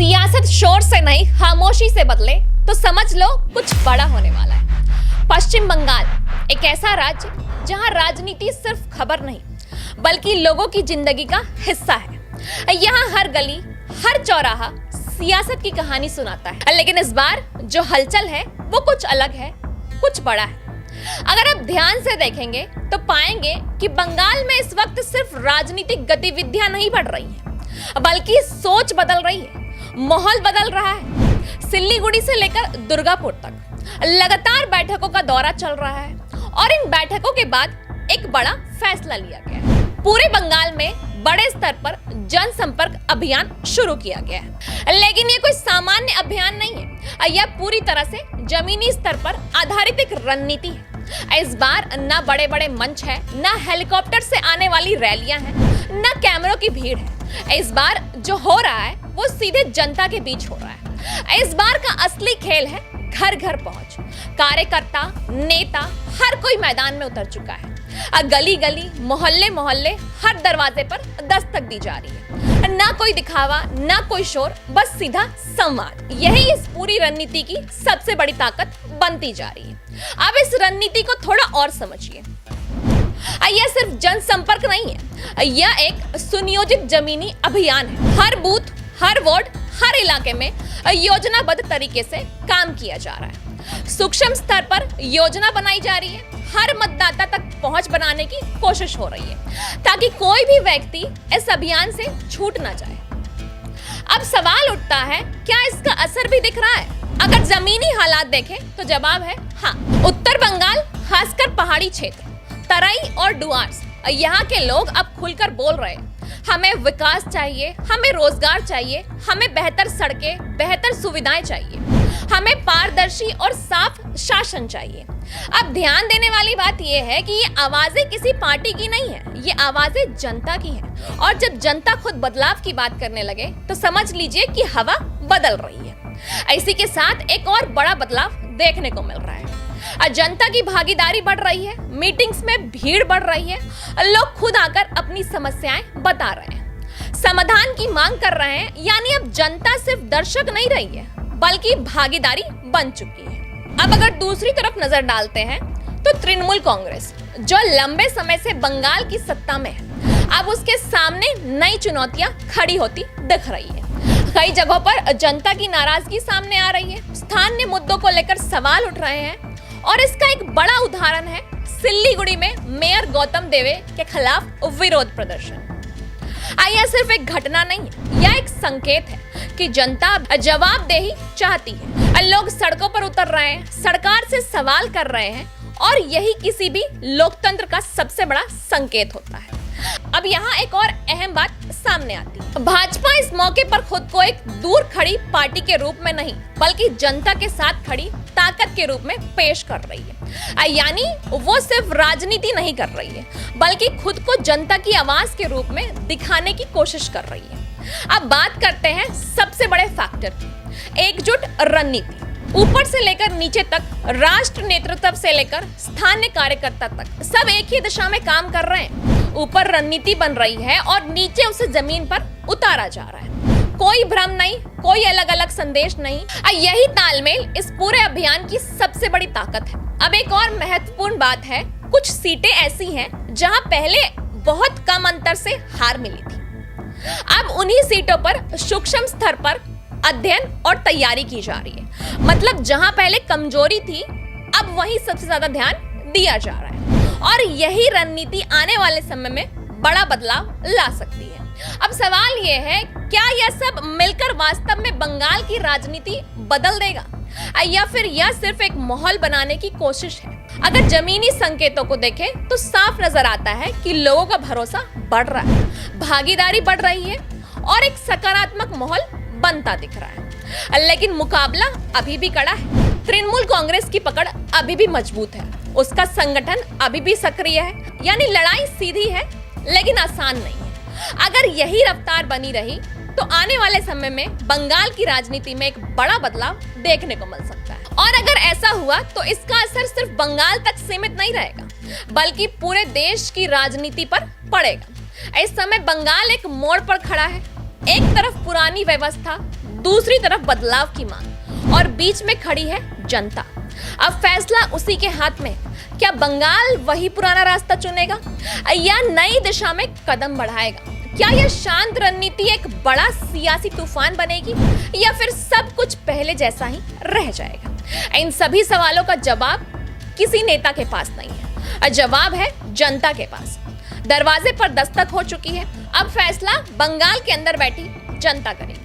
सियासत शोर से नहीं खामोशी से बदले तो समझ लो कुछ बड़ा होने वाला है। पश्चिम बंगाल एक ऐसा राज्य जहां राजनीति सिर्फ खबर नहीं बल्कि लोगों की जिंदगी का हिस्सा है। यहाँ हर गली हर चौराहा सियासत की कहानी सुनाता है, लेकिन इस बार जो हलचल है वो कुछ अलग है, कुछ बड़ा है। अगर आप ध्यान से देखेंगे तो पाएंगे कि बंगाल में इस वक्त सिर्फ राजनीतिक गतिविधियां नहीं बढ़ रही हैं, बल्कि सोच बदल रही है, माहौल बदल रहा है। सिल्लीगुड़ी से लेकर दुर्गापुर तक लगातार बैठकों का दौरा चल रहा है और इन बैठकों के बाद एक बड़ा फैसला लिया गया है। पूरे बंगाल में बड़े स्तर पर जनसंपर्क अभियान शुरू किया गया है, लेकिन ये कोई सामान्य अभियान नहीं है। यह पूरी तरह से जमीनी स्तर पर आधारित एक रणनीति है। इस बार ना बड़े बड़े मंच है, ना हेलीकॉप्टर से आने वाली रैलियां हैं, ना कैमरों की भीड़ है। इस बार जो हो रहा है वो सीधे जनता के बीच हो रहा है। इस बार का असली खेल है घर घर पहुंच। कार्यकर्ता, नेता, हर कोई मैदान में उतर चुका है। गली गली, मोहल्ले मोहल्ले, हर दरवाजे पर दस्तक दी जा रही है। ना कोई दिखावा, ना कोई शोर, बस सीधा संवाद। यही इस पूरी रणनीति की सबसे बड़ी ताकत बनती जा रही है। अब इस रणनीति को थोड़ा और समझिए। यह सिर्फ जनसंपर्क नहीं है, यह एक सुनियोजित जमीनी अभियान है। हर बूथ, हर वार्ड, हर इलाके में योजनाबद्ध तरीके से काम किया जा रहा है। सूक्ष्म स्तर पर योजना बनाई जा रही है। हर मतदाता तक पहुंच बनाने की कोशिश हो रही है ताकि कोई भी व्यक्ति इस अभियान से छूट ना जाए। अब सवाल उठता है, क्या इसका असर भी दिख रहा है? अगर जमीनी हालात देखें तो जवाब है हाँ। उत्तर बंगाल, खासकर पहाड़ी क्षेत्र, तराई और डुआर्स, यहाँ के लोग अब खुलकर बोल रहे हैं, हमें विकास चाहिए, हमें रोजगार चाहिए, हमें बेहतर सड़कें, बेहतर सुविधाएं चाहिए, हमें पारदर्शी और साफ शासन चाहिए। अब ध्यान देने वाली बात यह है कि ये आवाजें किसी पार्टी की नहीं है, ये आवाजें जनता की हैं। और जब जनता खुद बदलाव की बात करने लगे तो समझ लीजिए कि हवा बदल रही है। इसी के साथ एक और बड़ा बदलाव देखने को मिल रहा है। जनता की भागीदारी बढ़ रही है, मीटिंग्स में भीड़ बढ़ रही है, लोग खुद आकर अपनी समस्याएं बता रहे हैं, समाधान की मांग कर रहे हैं। यानी अब जनता सिर्फ दर्शक नहीं रही है बल्कि भागीदारी बन चुकी है। अब अगर दूसरी तरफ नजर डालते हैं तो तृणमूल कांग्रेस, जो लंबे समय से बंगाल की सत्ता में है, अब उसके सामने नई चुनौतियां खड़ी होती दिख रही है। कई जगहों पर जनता की नाराजगी सामने आ रही है, स्थानीय मुद्दों को लेकर सवाल उठ रहे हैं और इसका एक बड़ा उदाहरण है सिल्लीगुड़ी में मेयर गौतम देवे के खिलाफ विरोध प्रदर्शन। यह सिर्फ एक घटना नहीं है, यह एक संकेत है कि जनता जवाबदेही चाहती है। लोग सड़कों पर उतर रहे हैं, सरकार से सवाल कर रहे हैं और यही किसी भी लोकतंत्र का सबसे बड़ा संकेत होता है। अब यहाँ एक और अहम बात सामने आती है। भाजपा इस मौके पर खुद को एक दूर खड़ी पार्टी के रूप में नहीं बल्कि जनता के साथ खड़ी ताकत के रूप में पेश कर रही है। यानी वो सिर्फ राजनीति नहीं कर रही है बल्कि खुद को जनता की आवाज के रूप में दिखाने की कोशिश कर रही है। अब बात करते हैं सबसे बड़े फैक्टर की, एकजुट रणनीति। ऊपर से लेकर नीचे तक, राष्ट्र नेतृत्व से लेकर स्थानीय कार्यकर्ता तक, सब एक ही दिशा में काम कर रहे हैं। ऊपर रणनीति बन रही है और नीचे उसे जमीन पर उतारा जा रहा है। कोई भ्रम नहीं, कोई अलग अलग संदेश नहीं। यही तालमेल इस पूरे अभियान की सबसे बड़ी ताकत है। अब एक और महत्वपूर्ण बात है, कुछ सीटें ऐसी हैं जहां पहले बहुत कम अंतर से हार मिली थी। अब उन्हीं सीटों पर सूक्ष्म स्तर पर अध्ययन और तैयारी की जा रही है। मतलब जहां पहले कमजोरी थी अब वहीं सबसे ज्यादा ध्यान दिया जा रहा है और यही रणनीति आने वाले समय में बड़ा बदलाव ला सकती है। अब सवाल यह है, क्या यह सब मिलकर वास्तव में बंगाल की राजनीति बदल देगा या फिर यह सिर्फ एक माहौल बनाने की कोशिश है? अगर जमीनी संकेतों को देखें तो साफ नजर आता है कि लोगों का भरोसा बढ़ रहा है, भागीदारी बढ़ रही है और एक सकारात्मक माहौल बनता दिख रहा है। लेकिन मुकाबला अभी भी कड़ा है। तृणमूल कांग्रेस की पकड़ अभी भी मजबूत है, उसका संगठन अभी भी सक्रिय है। यानी लड़ाई सीधी है लेकिन आसान नहीं है। अगर यही रफ्तार बनी रही तो आने वाले समय में बंगाल की राजनीति में एक बड़ा बदलाव देखने को मिल सकता है। और अगर ऐसा हुआ तो इसका असर सिर्फ बंगाल तक सीमित नहीं रहेगा बल्कि पूरे देश की राजनीति पर पड़ेगा। इस समय बंगाल एक मोड़ पर खड़ा है। एक तरफ पुरानी व्यवस्था, दूसरी तरफ बदलाव की मांग और बीच में खड़ी है जनता। अब फैसला उसी के हाथ में। क्या बंगाल वही पुराना रास्ता चुनेगा या नई दिशा में कदम बढ़ाएगा? क्या यह शांत रणनीति एक बड़ा सियासी तूफान बनेगी या फिर सब कुछ पहले जैसा ही रह जाएगा? इन सभी सवालों का जवाब किसी नेता के पास नहीं है, जवाब है जनता के पास। दरवाजे पर दस्तक हो चुकी है, अब फैसला बंगाल के अंदर बैठी जनता करेगी।